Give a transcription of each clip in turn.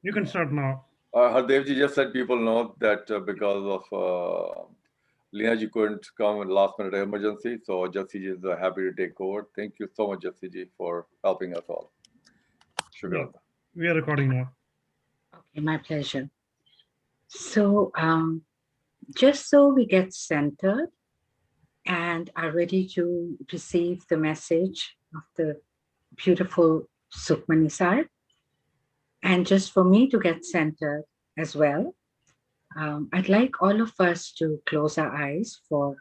You can start now. Hardevji just said people know that because of Lina ji couldn't come in last minute emergency, so Jassi ji is happy to take over. Thank you so much, Jassi ji, for helping us all. Shukran. We are recording now. Okay, my pleasure. So just so we get centered and are ready to receive the message of the beautiful Sukhmani Sahib, and just for me to get centered as well, I'd like all of us to close our eyes for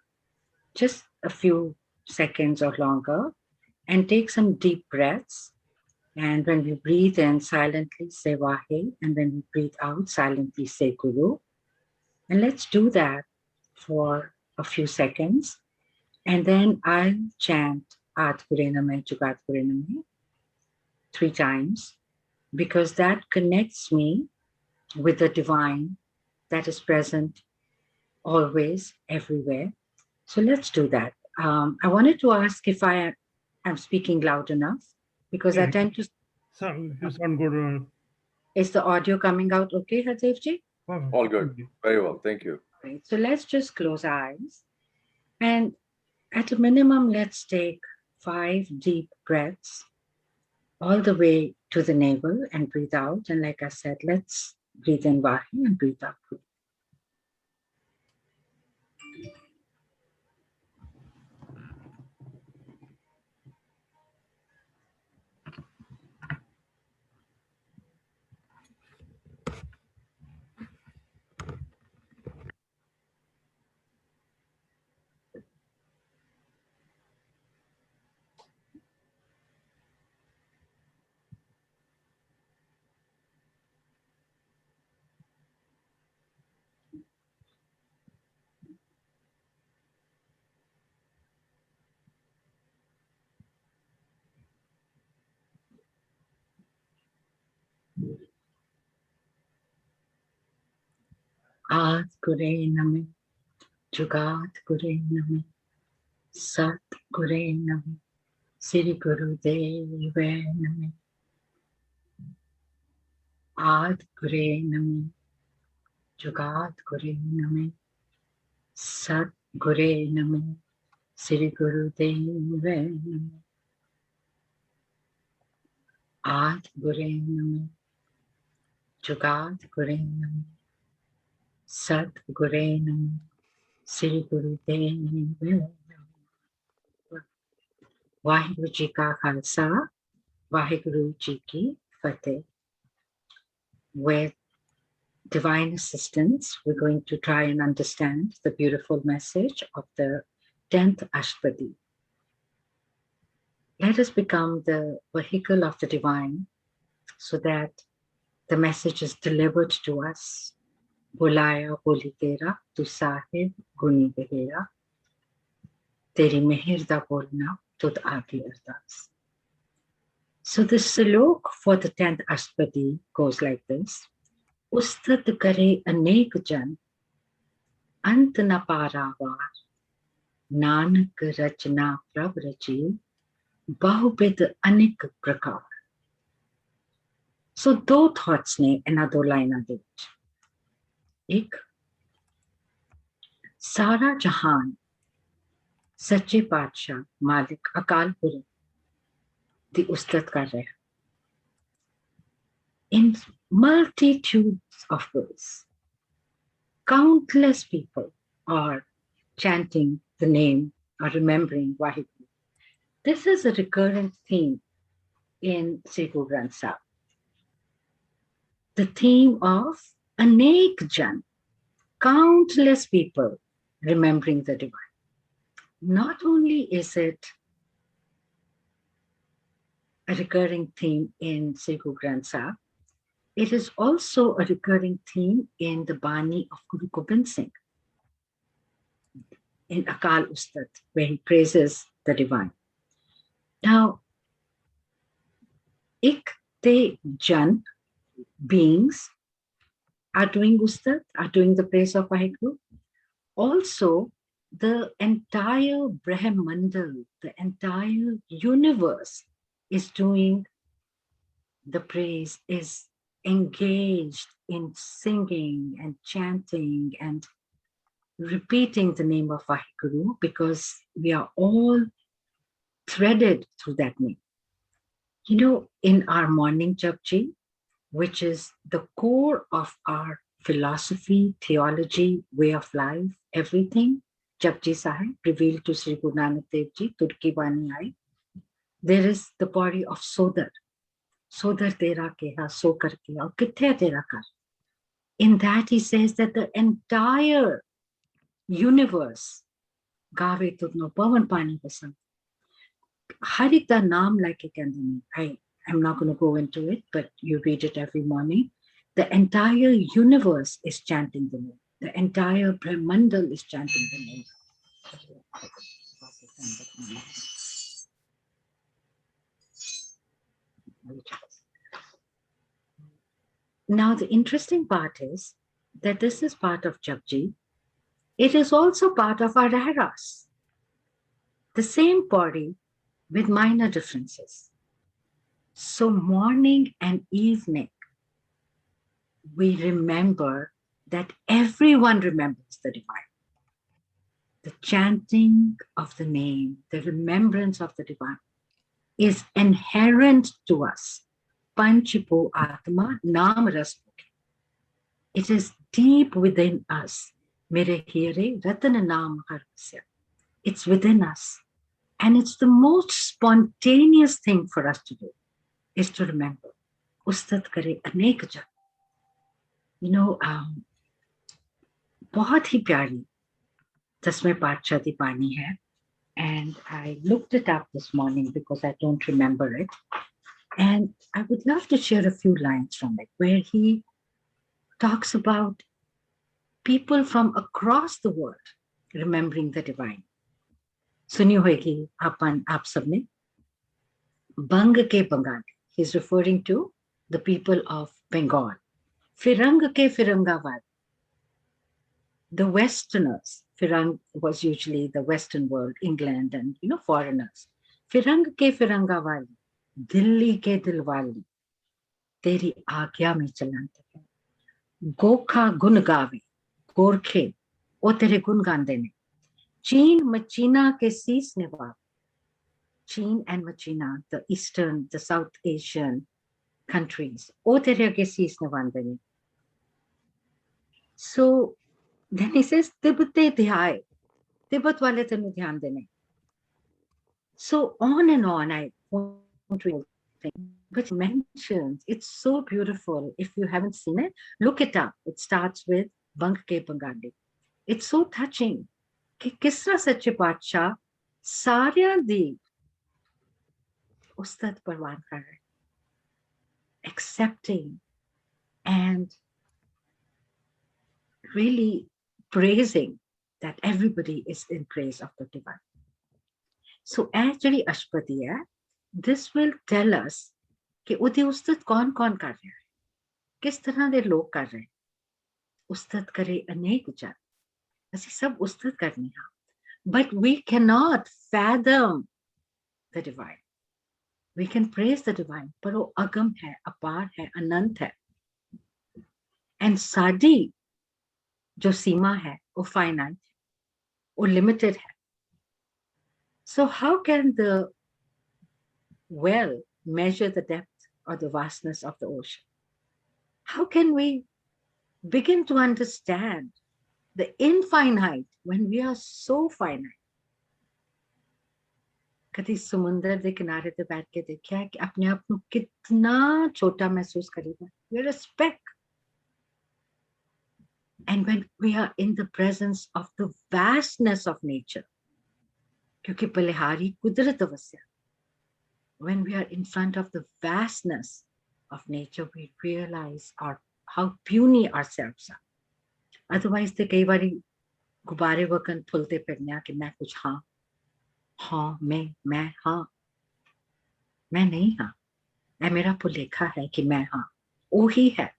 just a few seconds or longer and take some deep breaths. And when we breathe in, silently say Wahe, and when we breathe out, silently say Guru. And let's do that for a few seconds. And then I'll chant Aad Gure Name, Jugaad Gure Name 3 times, because that connects me with the divine that is present always, everywhere. So let's do that. I wanted to ask if I am speaking loud enough, because I tend to... You sound good. Is the audio coming out okay, Hardevji? All good. Very well. Thank you. Right. So let's just close our eyes. And at a minimum, let's take 5 deep breaths all the way to the navel and breathe out. And like I said, let's breathe in Wahi and breathe out. Aad Gure Name, Jugaad Gure Name, Sat Gure Name, Sri Guru Deve Name. Aad Gure Name, Jugaad Gure Name, Sat Gure Name, Sri Guru Deve Name. Aad Gure Name, Jugaad Gure Name, Sat Gure Name, Sri Guru Deve Name. Vaheguru Ji Ka Khalsa, Vaheguru Ji Ki Fateh. With divine assistance, we're going to try and understand the beautiful message of the 10th Ashtapadi. Let us become the vehicle of the divine so that the message is delivered to us. Bulaya boli tera, tu sahib guni behera. Teri mehir da bolna, tud aage ardas. So the salok for the 10th Ashtapadi goes like this. Ustad kare anek jan, ant na paravar, nanak rachna prab rachi, bahubid anek prakar. So दो thoughts ने इन दो लाइना दे एक सारा जहान सच्चे पातशाह मालिक अकाल पुरख दी उस्तत कर रहे हैं in multitudes of ways. Countless people are chanting the name or remembering Vaheguru. This is a recurrent theme in Sri Guru Granth Sahib. The theme of Anek Jan, countless people remembering the divine. Not only is it a recurring theme in Sri Guru Granth Sahib, it is also a recurring theme in the Bani of Guru Gobind Singh, in Akal Ustad, where he praises the divine. Now, Ikte Jan, beings, are doing Ustad, are doing the praise of Vaheguru. Also, the entire Brahmandal, the entire universe is doing the praise, is engaged in singing and chanting and repeating the name of Vaheguru, because we are all threaded through that name. You know, in our morning Japji, which is the core of our philosophy, theology, way of life, everything, Japji Sahib revealed to Sri Guru Nanak Dev Ji, Turki Vani Ai, there is the body of Sodar. Sodar tera keha, so kar keha, kithe tera kar. In that he says that the entire universe, Gave Tudno Pavan Pani Vasant, Harita Naam like a candle. I'm not going to go into it, but you read it every morning. The entire universe is chanting the name. The entire Brahmandal is chanting the name. Now, the interesting part is that this is part of Japji. It is also part of our Rahras. The same body with minor differences. So morning and evening, we remember that everyone remembers the divine. The chanting of the name, the remembrance of the divine is inherent to us. Panchipo Atma Nam Ras. It is deep within us. Mere Hire Ratana Nam Harvasya. It's within us. And it's the most spontaneous thing for us to do, is to remember. Ustad kare anek jan. You know, बहुत ही प्यारी दसवें पातशाह दी बानी है, and I looked it up this morning because I don't remember it, and I would love to share a few lines from it where he talks about people from across the world remembering the divine. सुनी होगी आप सबने, बंग के Bengali, he's referring to the people of Bengal. फिरंग के फिरंगावाल, the Westerners. Firang was usually the Western world, England and, you know, foreigners. Firang ke firangawali, Dilli ke dilwali, teri aagya mein chalante hain. Gokha gun gawe, Gorkhe, o tere gun gande ne. Cheen machina ke siis newa. Cheen and Machina, the Eastern, the South Asian countries, o tere ke siis nevande ne. So then he says, Tibbete dhyaay, Tibet wale tenu dhyan dene. So on and on, I won't read the thing, but he mentions, it's so beautiful. If you haven't seen it, look it up. It starts with Bang ke Bangali. It's so touching. कि किस तरह सच्चे पातशाह सारियां दी उस्ताद परवान कर रहे, accepting and really praising that everybody is in praise of the divine. So actually Ashpati hai, this will tell us कि उदय उस्ताद कौन कर रहे हैं, किस तरह के लोग कर रहे हैं. उस्ताद करे अनेक जन, ऐसे सब उस्ताद करने हैं. But we cannot fathom the divine. We can praise the divine, पर वो अगम है, अपार है, अनंत है. And साडी जो सीमा है, वो finite, वो limited है. So how can the well measure the depth or the vastness of the ocean? How can we begin to understand the infinite when we are so finite? कभी समुंदर के किनारे पे बैठ के देखा है कि अपने आप को कितना छोटा महसूस करेगा. We're a speck. And when we are in the presence of the vastness of nature, क्योंकि बलिहारी कुदरत अवश्य, when we are in front of the vastness of nature, we realize how puny ourselves are. Otherwise, the कई बारी गुब्बारे वकन फुलते फिरने कि मैं कुछ हाँ मैं हाँ, मैं नहीं हाँ, ऐ मेरा पुलेखा है कि मैं हाँ, वो ही है.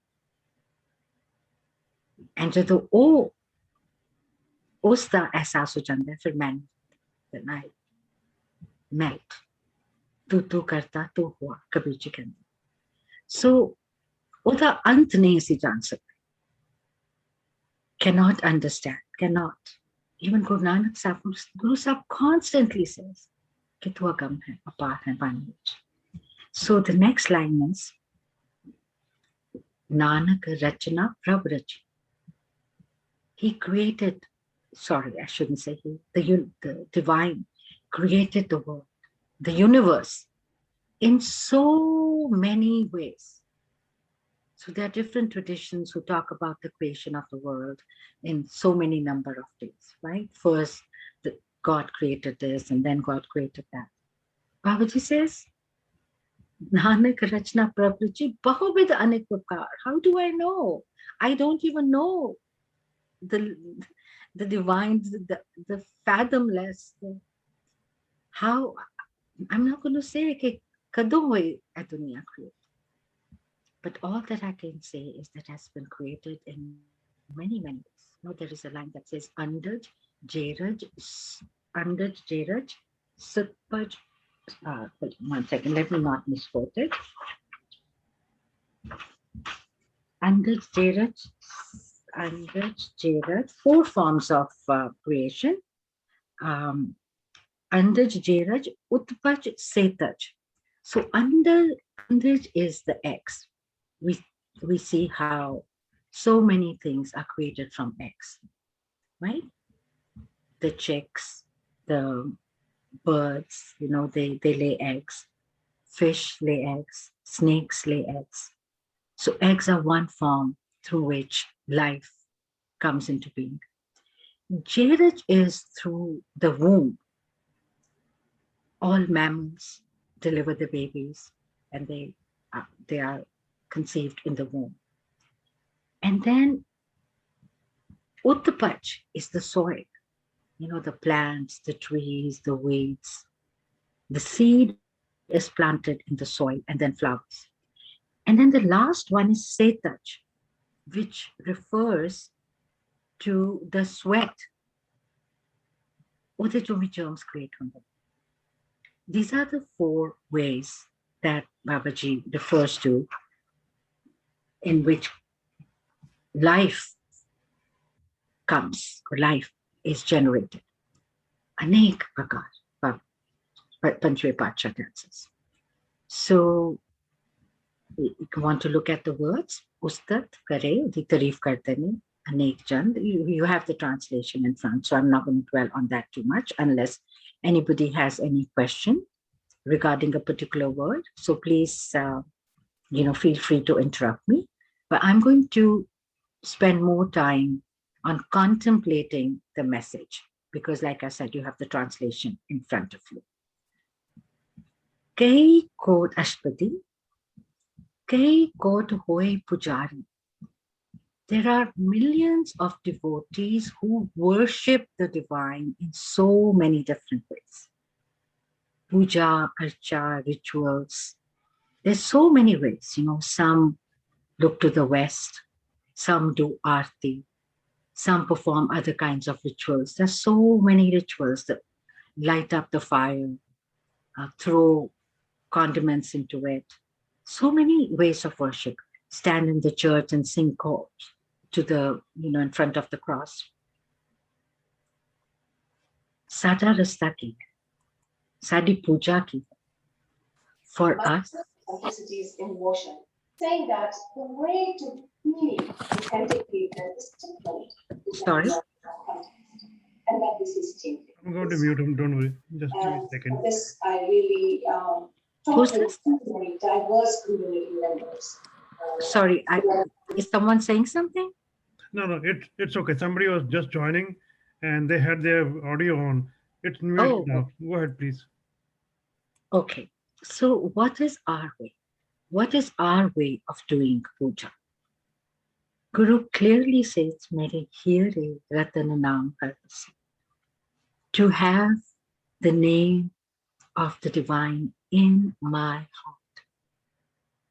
And जब वो उसका एहसास हो जाता है, फिर then I melt. तू करता तो हुआ, कबीर जी कहते. So ਉਹਦਾ ਅੰਤ ਨਹੀਂ ਅਸੀਂ ਜਾਣ ਸਕਦੇ, cannot understand, cannot. Even Guru Nanak Sahib, Guru Sahib constantly says कि तू अगम है, अपार है, वाणी विच. So the next line is Nanak Rachna Prabh Rachi. He created, sorry, I shouldn't say he, the divine created the world, the universe, in so many ways. So there are different traditions who talk about the creation of the world in so many number of days, right? First, God created this, and then God created that. Babaji says, Nanak Rachna Prabhuji, Bahuvid Anek Prakar. How do I know? I don't even know the divine, the fathomless. How, I'm not going to say कि कदों हुई है दुनिया created. But all that I can say is that has been created in many, many ways. No, there is a line that says Andaj, Jeraj, Sutpaj. One second, let me not misquote it. Andaj, Jeraj, 4 forms of creation. Andaj, Jeraj, Utpaj, Setaj. So Andaj is the eggs. We see how so many things are created from eggs, right? The chicks, the birds, they lay eggs. Fish lay eggs. Snakes lay eggs. So eggs are one form through which life comes into being. Jairaj is through the womb. All mammals deliver the babies, and they are conceived in the womb. And then Uttapaj is the soil, the plants, the trees, the weeds. The seed is planted in the soil and then flowers. And then the last one is Setaj, which refers to the sweat. Germs create from them. These are the 4 ways that Babaji refers to in which life comes, or life is generated. Anek prakar, Panchve Pacha dances. So you want to look at the words, Ustat kare, the tarif karte ne, Anek Chand. You have the translation in front, so I'm not going to dwell on that too much unless anybody has any question regarding a particular word. So please, feel free to interrupt me. But I'm going to spend more time on contemplating the message because, like I said, you have the translation in front of you. Kai kod ashpati, kai kod hoy pujari. There are millions of devotees who worship the divine in so many different ways. Puja, archa, rituals. There's so many ways, some look to the west, some do arti, some perform other kinds of rituals. There's so many rituals that light up the fire, throw condiments into it. So many ways of worship. Stand in the church and sing chords to the, in front of the cross. Sada rasta ki, sadi puja ki. For us, is in motion, saying that the way to meaning authentic treatment is different. Sorry? And that this is changing. I'm going to mute him. Don't worry. Just give me a And second. for this, I really Who's talk this? to many diverse community members. Sorry, is someone saying something? No, it's okay. Somebody was just joining and they had their audio on. It's muted Oh, now. Go ahead, please. okay. So what is our way? What is our way of doing puja? Guru clearly says, Mere heere ratan naam karvasi. To have the name of the divine in my heart.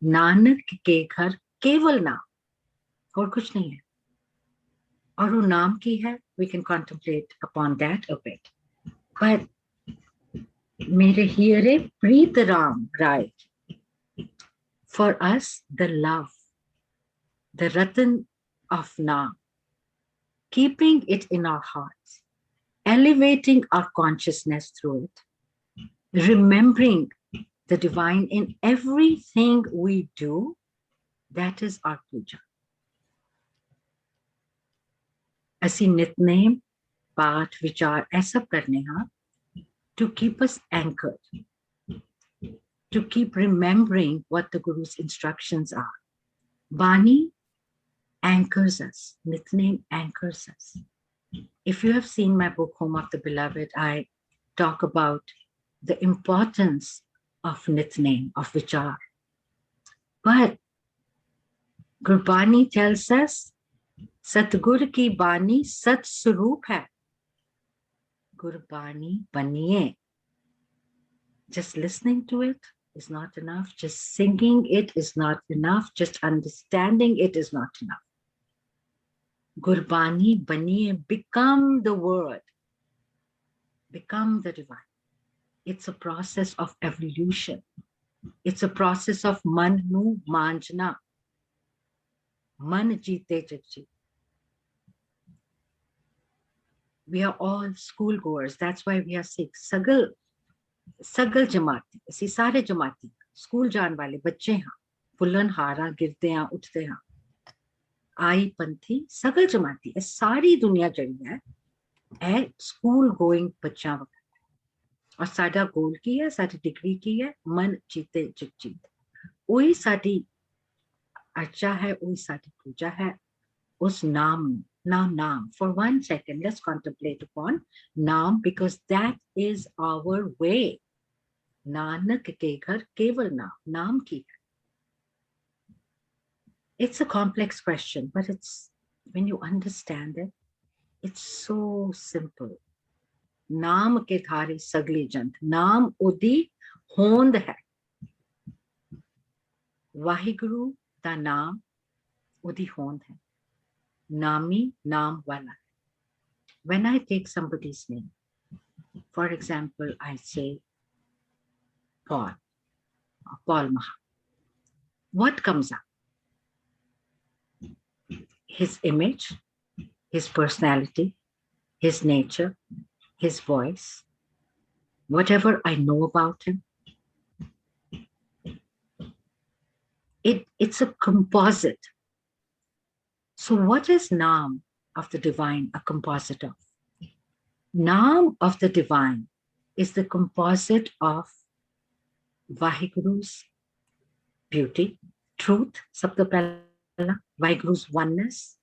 Nanak ke ghar keval naam. Aur kuch nahi hai. Aur wo naam ki hai, we can contemplate upon that a bit. But Mere heere Preet Ram, right? For us, the love the Ratan of Naam, keeping it in our hearts, elevating our consciousness through it, remembering the divine in everything we do, that is our puja. Asi nitnem, path, vichar, aisa karne ha, to keep us anchored, to keep remembering what the Guru's instructions are. Bani anchors us, nitnem anchors us. If you have seen my book, Home of the Beloved, I talk about the importance of nitnem, of vichar. But Gurbani tells us, Satgur ki Bani Sat Swaroop hai. Gurbani baniye. Just listening to it is not enough. Just singing it is not enough. Just understanding it is not enough. Gurbani baniye, become the word, become the divine. It's a process of evolution. It's a process of man nu manjna. Man jeete jagjeet. We are all schoolgoers. That's why we are Sikhs. Sagal jamaati. Asi sare jamaati. School jaan wale bacche hain. Pullan hara girte hain, uthte hain. Ai panthi, sagal jamaati. ये सारी दुनिया जड़ी है school going बच्चा वक्त और साडा गोल की है साडी डिग्री की है मन जीते जगजीत वही साडी अर्चा है वही साडी पूजा है उस नाम नाम for 1 second let's contemplate upon naam because that is our way nanak ke ghar keval naam ki hai. It's a complex question but it's when you understand it it's so simple. नाम के थारे सगले जंत नाम उदी होंद है वाहिगुरु दा नाम उदी होंद है नामी नाम वाला है. When I take somebody's name, for example, I say Paul Maha. What comes up? His image, his personality, his nature, his voice, whatever I know about him. It's a composite. So what is Naam of the divine a composite of? Naam of the divine is the composite of Vahiguru's beauty, truth, sabta pehla, Vahiguru's oneness,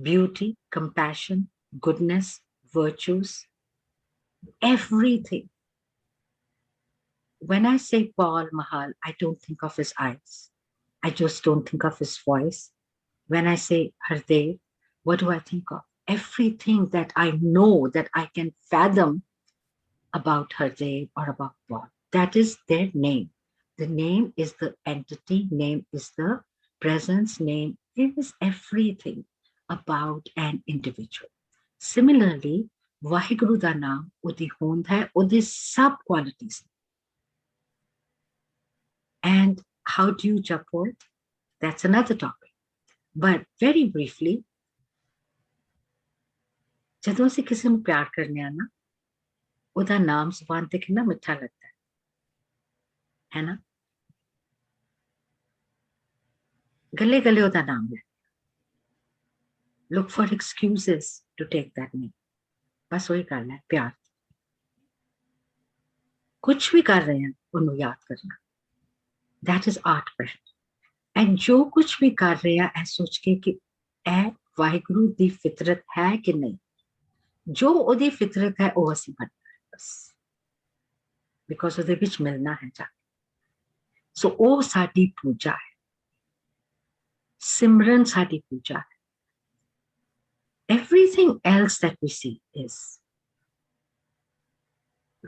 beauty, compassion, goodness, virtues, everything. When I say Paul Mahal, I don't think of his eyes. I just don't think of his voice. When I say Hardev, what do I think of? Everything that I know that I can fathom about Hardev or about Paul. That is their name. The name is the entity, name is the presence, name is everything about an individual. Similarly, Vahiguru da naam udi hond hai, udi sub qualities. And how do you japo it? That's another topic. But very briefly, जदों से किसी ਨੂੰ प्यार करने आना, ਉਹਦਾ ਨਾਮ ਜ਼ੁਬਾਨ ਤੇ ਕਿੰਨਾ ਮਿੱਠਾ ਲੱਗਦਾ ਹੈ ਨਾ? गले गले ਉਹਦਾ ਨਾਮ ਲੈ. Look for excuses to take that name. बस वही कर ले प्यार. कुछ भी कर रहे हैं ਉਹਨੂੰ याद करना. That is art prayer. And जो कुछ भी कर रहे हैं ऐ सोच के कि ऐ वाहिगुरु दी फितरत है कि नहीं. जो ਉਹਦੀ ਫਿਤਰਤ ਹੈ ਉਹ ਅਸੀਂ ਬਣਨਾ ਹੈ ਬਸ. Because ਉਹਦੇ ਵਿੱਚ ਮਿਲਣਾ ਹੈ ਜਾ ਕੇ. So ਉਹ ਸਾਡੀ ਪੂਜਾ ਹੈ. ਸਿਮਰਨ ਸਾਡੀ ਪੂਜਾ ਹੈ. Everything else that we see is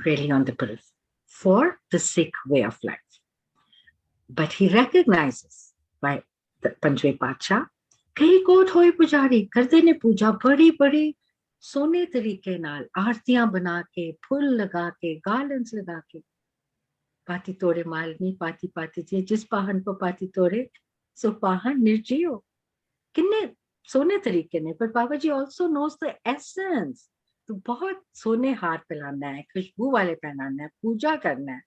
really on the periphery for the Sikh way of life. But he recognizes by the Panjve Pacha, कई कोट होए पुजारी करते ने पूजा बड़ी बड़ी सोने तरीके नाल आरतियां बना के फूल लगा के गार्लैंड्स लगा के पाती तोड़े मालनी पाती पाती जी जिस पाहन पर पाती तोड़े सो पाहन निर्जियो किन्ने सोने तरीके ने पर बाबा जी ऑल्सो नोज द एसेंस तो बहुत सोने हार पिलाना है खुशबू वाले पहनाना है पूजा करना है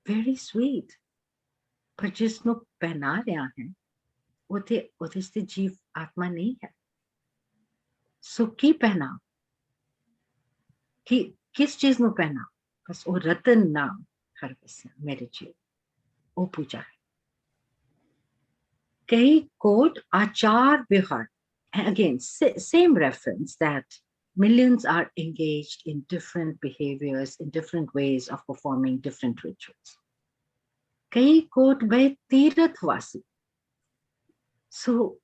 वेरी स्वीट पर जिसनो पहना रहा है वो जीव आत्मा नहीं है सो की पहना कि किस चीज नो पहना बस वो रतन नाम हर बसिया मेरे जीव वो पूजा है कई कोट आचार व्यवहार and again same reference that millions are engaged in different behaviors in different ways of performing different rituals कई कोट वे तीर्थवासी so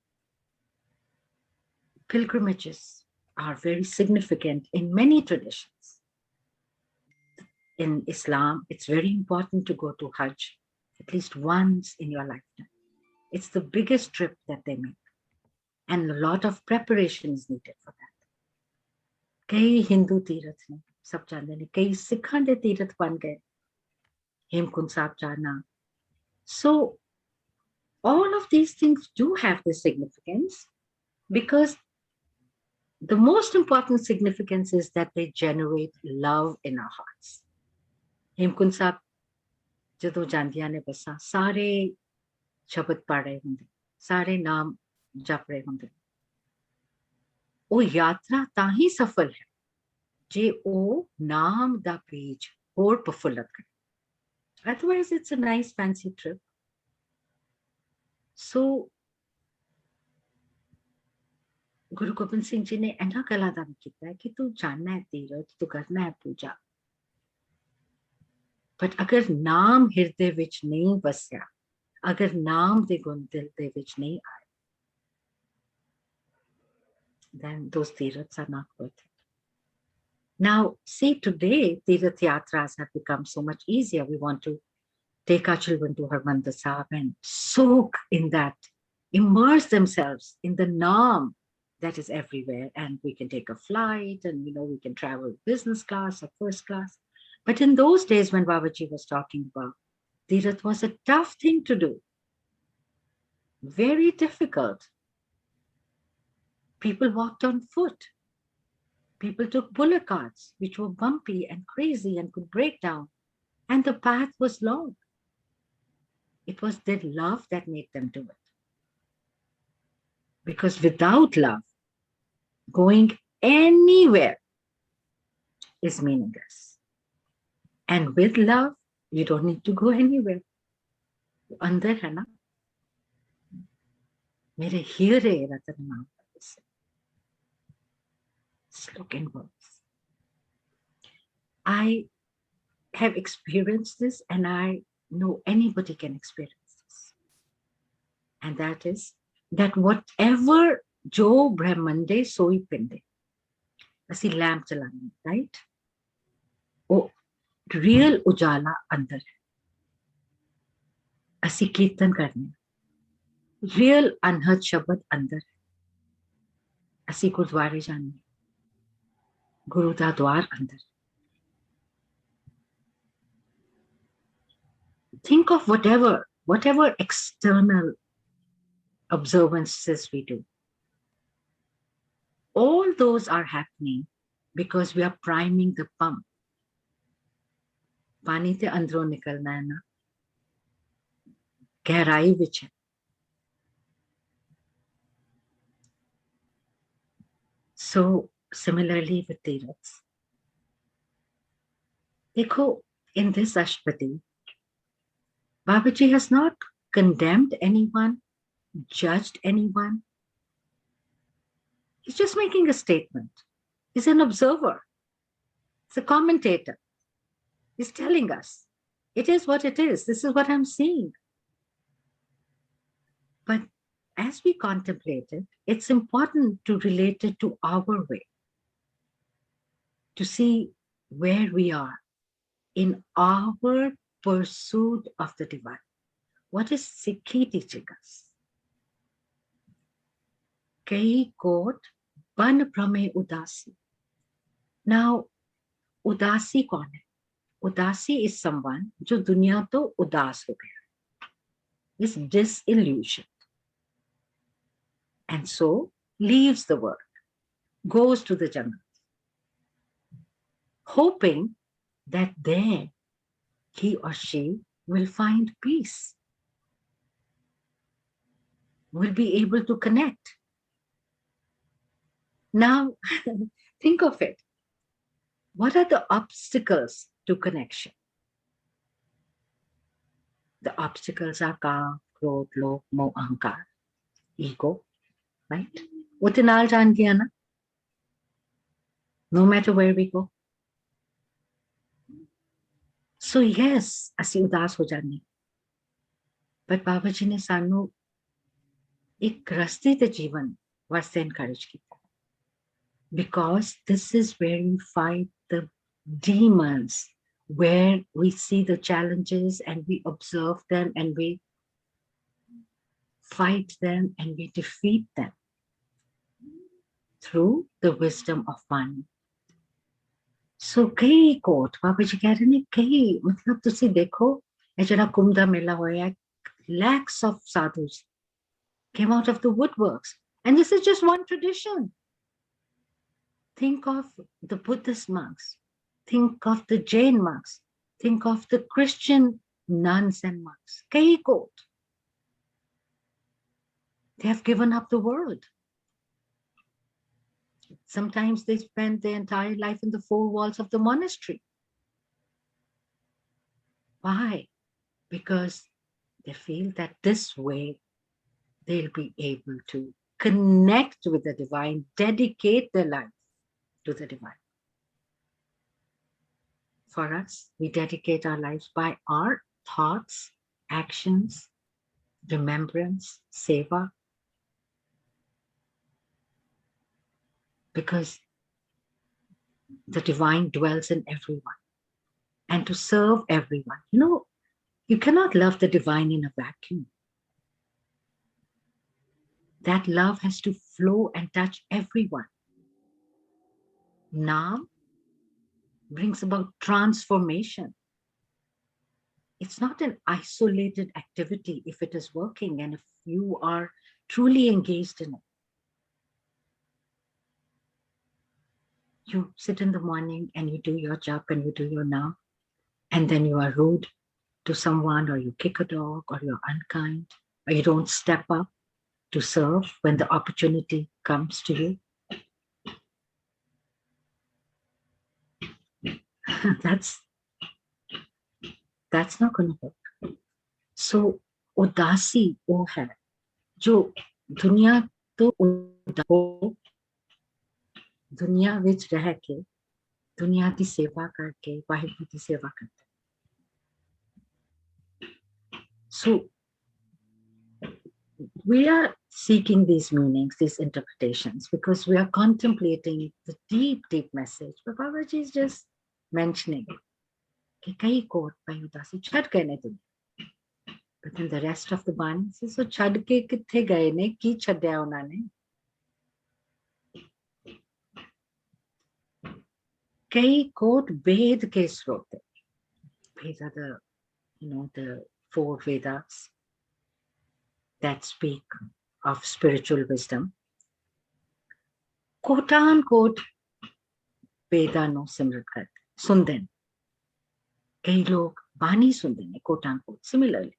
pilgrimages are very significant in many traditions in Islam it's very important to go to Hajj at least once in your lifetime it's the biggest trip that they make and a lot of preparation is needed for that कई हिंदू तीर्थ ने सब जानते हैं कई सिखां दे तीर्थ बन गए हेमकुंड साहब जाना so all of these things do have this significance because the most important significance is that they generate love in our hearts Hemkund Sahib ਜਦੋਂ ਜਾਂਦੀਆਂ ਨੇ ਬੱਸਾਂ ਸਾਰੇ ਸ਼ਬਦ ਪੜ ਰਹੇ ਹੁੰਦੇ ਸਾਰੇ ਨਾਮ ਜਪ ਰਹੇ ਹੁੰਦੇ ਉਹ ਯਾਤਰਾ ਤਾਂ ਹੀ ਸਫਲ ਹੈ ਜੇ ਉਹ ਨਾਮ ਦਾ ਬੀਜ ਹੋਰ ਪ੍ਰਫੁੱਲਤ ਕਰੇ otherwise it's a nice fancy trip so Guru Gobind Singh ji ਨੇ ਇਹਨਾਂ ਗੱਲਾਂ ਦਾ ਵੀ ਕੀਤਾ ਹੈ ਕਿ ਤੂੰ ਜਾਣਾ ਹੈ ਤੀਰਥ ਤੂੰ ਕਰਨਾ ਹੈ ਪੂਜਾ ਬਟ ਅਗਰ ਨਾਮ ਹਿਰਦੇ ਵਿੱਚ ਨਹੀਂ ਵਸਿਆ ਅਗਰ ਨਾਮ ਦੇ ਗੁਣ ਦਿਲ ਦੇ ਵਿੱਚ ਨਹੀਂ ਆਏ then those tirthas are not worth it. Now, see, today, Tirth Yatras have become so much easier. We want to take our children to Harmandir Sahib and soak in that, immerse themselves in the Naam that is everywhere. And we can take a flight and, we can travel business class or first class. But in those days when Babaji was talking about, Tirth was a tough thing to do. Very difficult. People walked on foot. People took bullock carts, which were bumpy and crazy and could break down. And the path was long. It was their love that made them do it. Because without love, going anywhere is meaningless. And with love, you don't need to go anywhere. Andar hai na? Mere heere ratan naam. Look inwards. I have experienced this and I know anybody can experience this. And that is that whatever jo brahmande soi pinde, asi lamp chalani, right? Oh, real ujala andar hai. Asi kirtan karne. Real anhat shabad andar hai. Asi gurdware jane. Guru da dwar andar. Think of whatever external observances we do. All those are happening because we are priming the pump. पानी ते अंदरों निकलना है ना गहराई विच है so similarly with tirths देखो in this Ashtapadi Babaji has not condemned anyone judged anyone he's just making a statement he's an observer he's a commentator he's telling us it is what it is this is what I'm seeing but as we contemplate it, it's important to relate it to our way, to see where we are in our pursuit of the divine. What is Sikhi teaching us? Kai quote, Ban Brahme Udasi. Now, Udasi kaun hai? Udasi is someone जो दुनिया तो उदास हो गया, is disillusioned, and so leaves the world, goes to the jungle, hoping that there he or she will find peace, will be able to connect. Now, think of it. What are the obstacles to connection? The obstacles are काम, क्रोध, लोभ, मोह, अहंकार, ego, right? वो तो नाल जान गया ना? No matter where we go. So yes, ਅਸੀਂ ਉਦਾਸ ਹੋ ਜਾਂਦੇ, but बाबा जी ने सानू एक रस्ते ते जीवन वास्ते encourage ਕੀਤਾ, because this is where we fight the demons, where we see the challenges and we observe them and we fight them and we defeat them through the wisdom of one. So कई coat बाबा जी कह रहे ने, कई मतलब तुसी देखो ये जरा कुंभ दा मेला होया, lakhs of sadhus came out of the woodworks, and this is just one tradition. Think of the Buddhist monks, think of the Jain monks, think of the Christian nuns and monks. कई coat, they have given up the world. Sometimes they spend their entire life in the four walls of the monastery. Why? Because they feel that this way they'll be able to connect with the divine, dedicate their life to the divine. For us, we dedicate our lives by our thoughts, actions, remembrance, seva, because the divine dwells in everyone, and to serve everyone. You know, you cannot love the divine in a vacuum. That love has to flow and touch everyone. Naam brings about transformation. It's not an isolated activity if it is working and if you are truly engaged in it. You sit in the morning and you do your job and you do your naam, and then you are rude to someone, or you kick a dog, or you're unkind, or you don't step up to serve when the opportunity comes to you. That's not going to work. So udasi वो है जो दुनिया तो उदास, दुनिया विच रह के दुनिया की सेवा करके वाहिगुरु की सेवा करते. So we are seeking these meanings, these interpretations, because we are contemplating the deep, deep message. But Babaji is just mentioning कि कई कोट भाई उदासी छड़ गए ने दुनिया. But then the rest of the Bani says, so छड़ के किथे गए ने, की छड्या उन्होंने. कई कोट वेद के स्रोत है. These are the, the 4 Vedas that speak of spiritual wisdom. कोटान कोट वेदा नो सिमरत करते, सुनते हैं. कई लोग बानी सुनते हैं कोटान कोट similarly.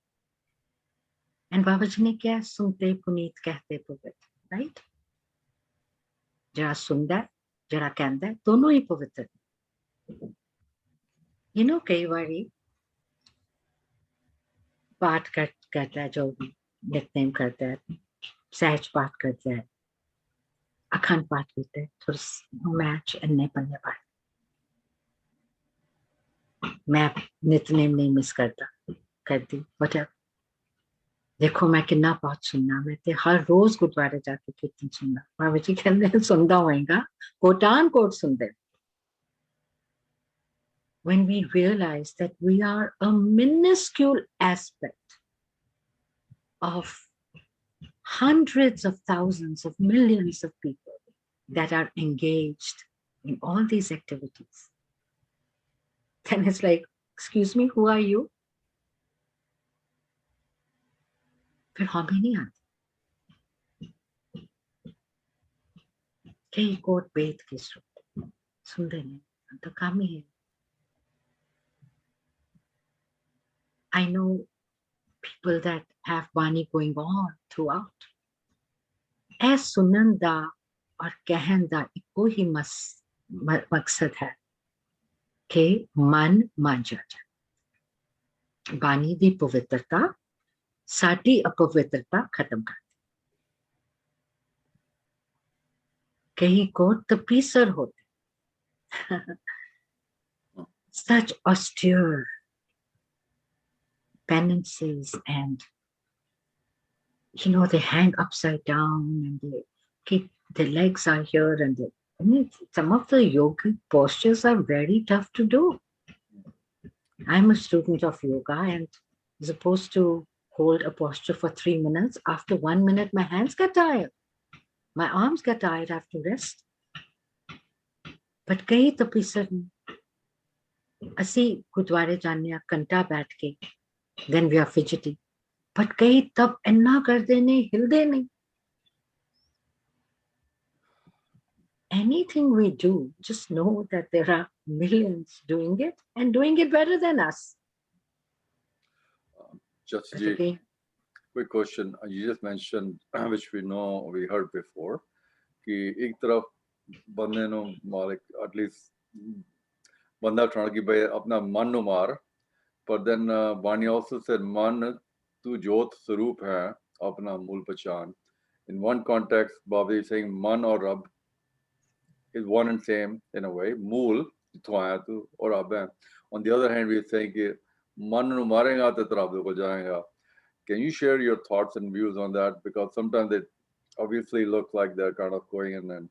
And बाबा जी ने क्या, सुनते पुनीत कहते पवित्र, right? जरा सुनता है, जरा कहता है, दोनों ही पवित्र. कई बारी पाठ करता है, जो भी नित्यनेम करता है, सहज पाठ करता है, अखंड पाठ करता है, थोड़ा मैच अन्य पन्ने पाठ. मैं नित्यनेम नहीं मिस करती वट. देखो मैं कितना पाठ सुनना, मैं ते हर रोज गुरुद्वारे जाके कीर्तन सुनना. बाबा जी कहते सुनता होएगा, कोटान कोट सुनते. When we realize that we are a minuscule aspect of hundreds of thousands of millions of people that are engaged in all these activities, then it's like, Excuse me, who are you? फिर हाँ भी नहीं आती कई coat बेत की श्रुति सुंदर नहीं तो काम ही है I know people that have Bani going on throughout. ऐ सुनन दा और कहन दा इको ही मकसद है कि मन मांझा जाए बानी दी पवित्रता साडी अपवित्रता खत्म कर कहीं को तपीसर होते such austere penances and they hang upside down and they keep their legs are here and some of the yogic postures are very tough to do. I'm a student of yoga and supposed to hold a posture for 3 minutes. After 1 minute, my hands get tired. My arms get tired. I have to rest. But kahi tapisar asi gurdware janne kanta baith ke then we are fidgety. But kahi tab enna karde nahi hilde nahi. Anything we do, just know that there are millions doing it and doing it better than us. Just Okay. quick question. You just mentioned, which we know, we heard before, कि एक तरफ बंदे no मालिक at least बंदा उठाना कि भाई अपना मन नो मार, but then Bani also said मन तू जोत स्वरूप है अपना मूल पहचान. In one context, Baba is saying मन और रब is one and same in a way. मूल जिथों आया तू और रब है. On the other hand, we are saying कि मन नो मारेगा तो रब को जाएगा. Can you share your thoughts and views on that? Because sometimes they obviously look like they're kind of going in and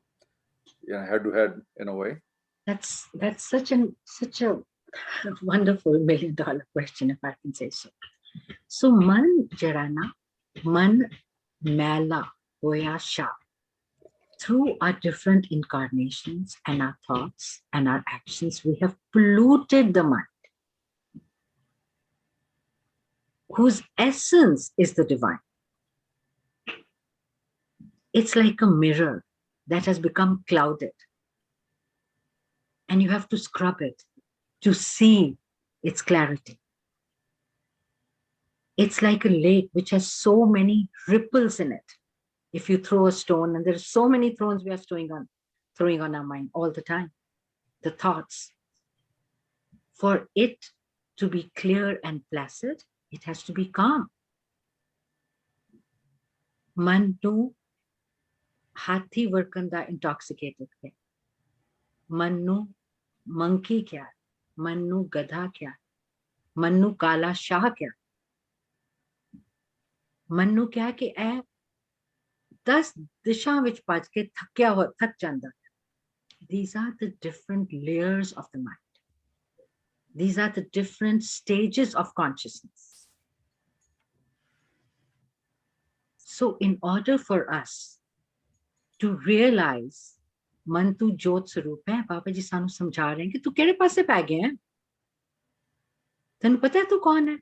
head to head in a way. That's such a wonderful $1 million question, if I can say so. So man jarana, man mela hoya sha. Through our different incarnations and our thoughts and our actions, we have polluted the mind, whose essence is the divine. It's like a mirror that has become clouded. And you have to scrub it to see its clarity. It's like a lake which has so many ripples in it. If you throw a stone, and there's so many thrones we are throwing on our mind all the time, the thoughts. For it to be clear and placid, it has to be calm. Manu hathi varkanda intoxicated. Manu monkey kya? Manu gadha kya? Manu kala shah kya? Manu kya ki eh 10 disha vich baj ke thak janda. These are the different layers of the mind. These are the different stages of consciousness. So in order for us to realize मन तू जोत स्वरूप है बाबा जी सानू समझा रहे हैं कि तू केड़े पासे पै गया है तेन पता है तू कौन है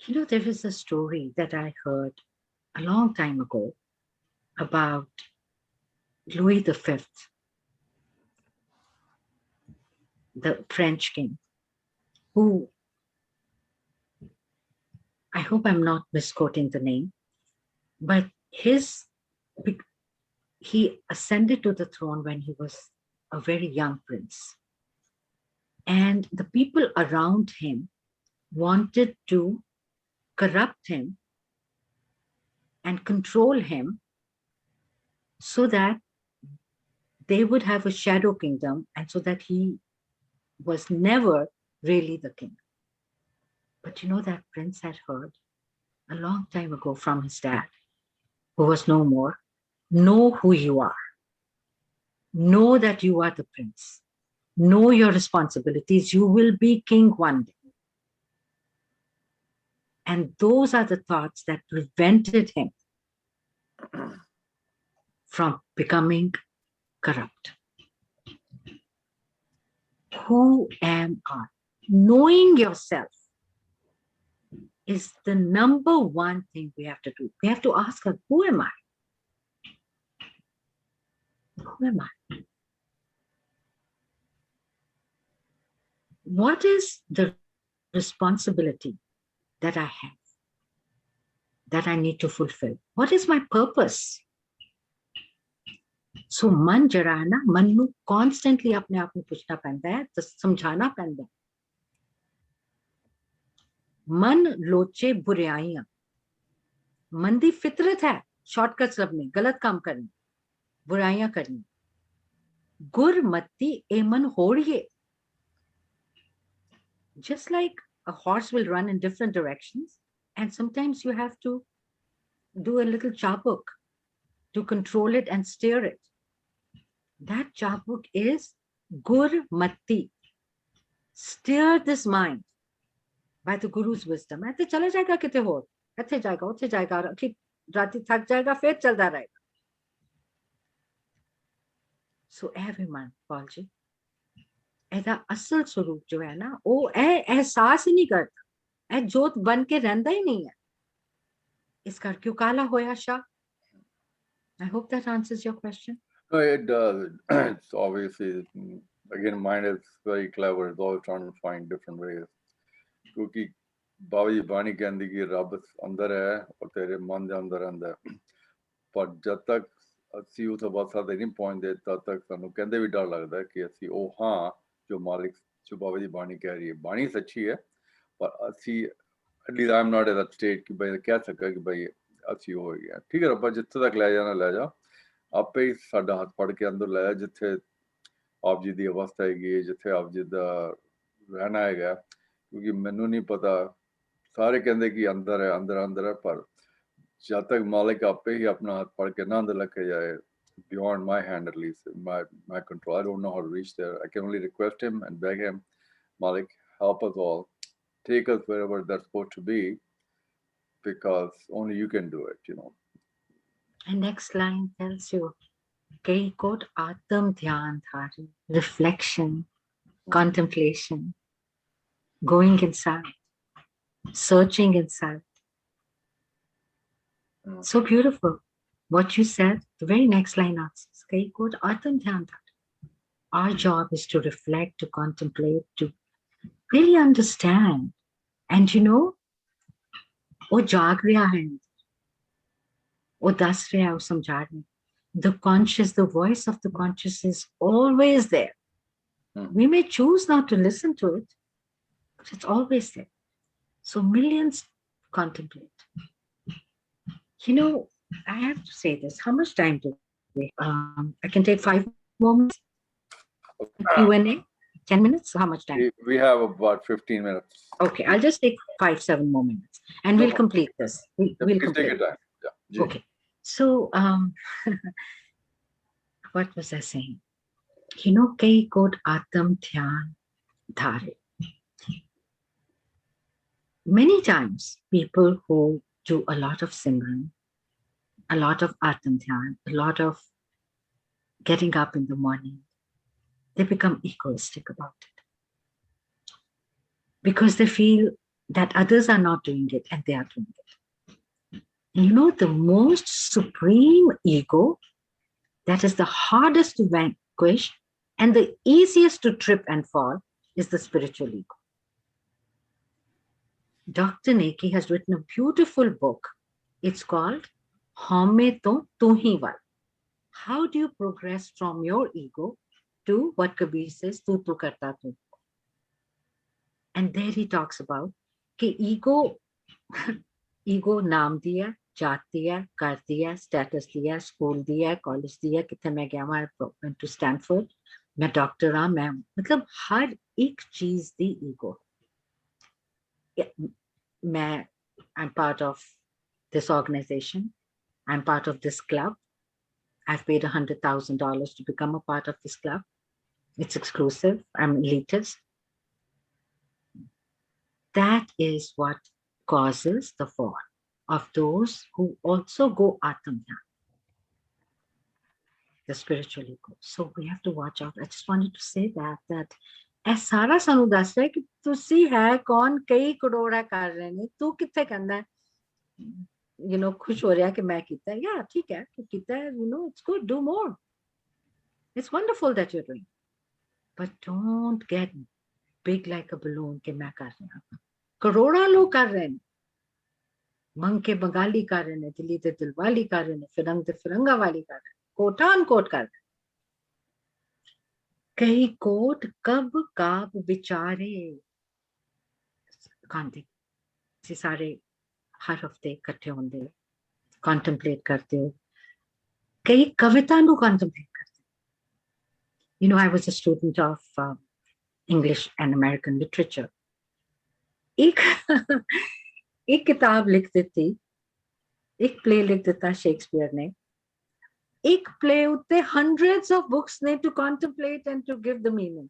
there is a story that I heard a long time ago about Louis V, the French king, who, I hope I'm not misquoting the name, but he ascended to the throne when he was a very young prince. And the people around him wanted to corrupt him and control him so that they would have a shadow kingdom and so that he was never really the king. But that prince had heard a long time ago from his dad, who was no more, know who you are. Know that you are the prince. Know your responsibilities. You will be king one day. And those are the thoughts that prevented him from becoming corrupt. Who am I? Knowing yourself is the number one thing we have to do. We have to ask her, who am I? Who am I? What is the responsibility that I have, that I need to fulfill? What is my purpose? So मन जरा है ना, मन ਨੂੰ constantly अपने आप ਨੂੰ पूछना पैंदा है, तो समझाना पैंदा है। मन लोचे बुराइयां, मन दी फितरत है शॉर्टकट्स लभने, गलत काम करने, बुराइयां करनी। गुरमति ए मन होड़िए। Just like a horse will run in different directions, and sometimes you have to do a little chabuk to control it and steer it. That chabuk is gurmati. Steer this mind by the Guru's wisdom. ऐसे चला जाएगा किते हो, ऐसे जाएगा, उसे जाएगा, और राती थक जाएगा, फिर चलता रहेगा. So everyone, Paul ji, ऐसा असल स्वरूप जो है ना, वो एहसास ही नहीं करता, ऐ जोत बन के रहता ही नहीं है. इस कर क्यों काला होया Shah? I hope that answers your question. No, it does. It's obviously, again, mind is very clever. It's always trying to find different ways. क्योंकि बाबा जी बानी कहती कि रब अंदर है और तेरे मन के अंदर रहंदा है, पर जब तक ਅਸੀਂ ਉਸ ਅਵਸਥਾ ਤੇ ਨਹੀਂ ਪਹੁੰਚਦੇ ਤਦ ਤੱਕ ਸਾਨੂੰ ਕਹਿੰਦੇ ਵੀ ਡਰ ਲੱਗਦਾ ਹੈ ਕਿ ਅਸੀਂ ਉਹ ਹਾਂ ਜੋ ਮਾਲਿਕ ਜੋ ਬਾਬਾ ਜੀ ਬਾਣੀ ਕਹਿ ਰਹੀ ਹੈ. ਬਾਣੀ ਸੱਚੀ ਹੈ, ਪਰ ਅਸੀਂ at least I am not at that state ਕਿ ਬਈ ਕਹਿ ਸਕਾਂ ਕਿ ਬਈ ਅਸੀਂ ਹੋ ਗਿਆ. ਠੀਕ ਹੈ, ਰੱਬਾ ਜਿੱਥੇ ਤੱਕ ਲੈ ਜਾਣਾ ਲੈ ਜਾ, ਆਪੇ ਹੀ ਸਾਡਾ ਹੱਥ ਫੜ ਕੇ ਅੰਦਰ ਲੈ ਜਾ ਜਿੱਥੇ ਆਪ ਜੀ ਦੀ ਅਵਸਥਾ ਹੈਗੀ, ਜਿੱਥੇ ਆਪ ਜੀ ਦਾ ਰਹਿਣਾ ਹੈਗਾ. ਕਿਉਂਕਿ ਮੈਨੂੰ ਨਹੀਂ ਪਤਾ, ਸਾਰੇ ਕਹਿੰਦੇ ਕਿ ਅੰਦਰ ਹੈ ਅੰਦਰ ਅੰਦਰ ਹੈ, ਪਰ जब तक मालिक आपे ही अपना हाथ पढ़ के ना अंदर लेके जाए, beyond my hand at least, my control, I don't know how to reach there. I can only request him and beg him, Malik, help us all, take us wherever that's supposed to be, because only you can do it, you know. And next line tells you, Kai quote Atam Dhyan Dhari, reflection, contemplation, going inside, searching inside. So beautiful. What you said, the very next line answers. Kai quote Atam Dhyan Dhari. Our job is to reflect, to contemplate, to really understand. And you know, वो जाग रहा है, वो दस रहा है, वो समझा रहा है. The conscious, the voice of the conscious is always there. We may choose not to listen to it, but it's always there. So millions contemplate. You know, I have to say this. How much time do we? I can take 5 more minutes. Q&A, 10 minutes. How much time? We have about 15 minutes. Okay, I'll just take 5-7 more minutes, and we'll complete this. We'll Please complete. take your time. Yeah. Okay. So, what was I saying? You know, Kai quote Atam Dhyan Dhare. Many times, people who do a lot of Simran, a lot of Atam Dhyan, a lot of getting up in the morning, they become egoistic about it. Because they feel that others are not doing it and they are doing it. And you know, the most supreme ego, that is the hardest to vanquish and the easiest to trip and fall, is the spiritual ego. Dr. Neki has written a beautiful book. It's called Hame To Tu Hi Wal. How do you progress from your ego to what Kabir says, Tu Tu Karta Tu? And there he talks about कि ego नाम दिया, जात दिया, कर दिया, status दिया, school दिया, college दिया, कितने मैं गया, मैं went to Stanford, मैं डॉक्टर हाँ, मैं मतलब हर एक चीज दी ego. I'm part of this organization. I'm part of this club. I've paid $100,000 to become a part of this club. It's exclusive. I'm elitist. That is what causes the fall of those who also go Atam Dhyan, the spiritual ego. So we have to watch out. I just wanted to say that ਇਹ ਸਾਰਾ ਸਾਨੂੰ ਦੱਸ ਰਿਹਾ ਕਿ ਤੁਸੀਂ ਹੈ ਕੌਣ, ਕਈ ਕਰੋੜਾ ਕਰ ਰਹੇ ਨੇ, ਤੂੰ ਕਿੱਥੇ ਕਹਿੰਦਾ ਹੈ ਖੁਸ਼ ਹੋ ਰਿਹਾ ਕਿ ਮੈਂ ਕੀਤਾ ਹੈ, ਯਾ ਠੀਕ ਹੈ ਕਿ ਕੀਤਾ ਹੈ, it's good, do more, it's wonderful that you're doing, but don't get big like a balloon कि मैं कर रहा हूँ। करोड़ा लोग कर रहे हैं, मंग के बंगाली कर रहे हैं, दिल्ली ते दिलवाली कर रहे हैं, फिरंग ते फिरंगा वाली कर रहे हैं, कोटान कोट कर रहे हैं। कई कोट कब काब विचारे गांधी से सारे हर हफ्ते इकट्ठे होंगे, कॉन्टेम्पलेट करते हो, कई कविता नु कॉन्टेम्पलेट करते। I was a student of English and American literature. एक एक किताब लिख देती, एक प्ले लिख देता शेक्सपियर ने, एक प्ले उत्ते hundreds of books ने to contemplate and to give the meaning.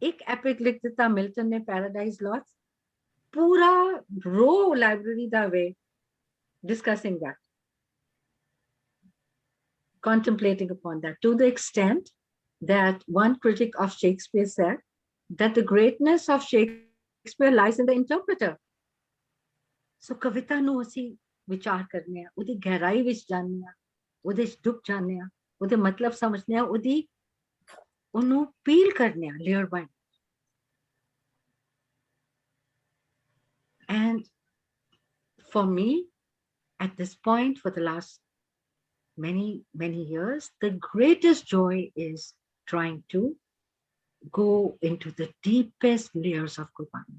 एक एपिक लिख देता मिल्टन ने, पैराडाइज लॉस्ट, पूरा रो लाइब्रेरी दा वे discussing that, contemplating upon that, to the extent that one critic of Shakespeare said that the greatness of Shakespeare lies in the interpreter. So कविता ਨੂੰ ਅਸੀਂ ਵਿਚਾਰ ਕਰਨੇ ਆ, ਉਹਦੀ ਗਹਿਰਾਈ ਵਿੱਚ ਜਾਣਨੇ ਆ, ਉਹਦੇ ਦੁੱਖ ਜਾਣਨੇ ਆ, ਉਹਦੇ ਮਤਲਬ ਸਮਝਨੇ ਆ, ਉਹਨੂੰ ਪੀਲ ਕਰਨੇ ਆ layer by layer. And for me, at this point, for the last many years, the greatest joy is trying to go into the deepest layers of Gurbani,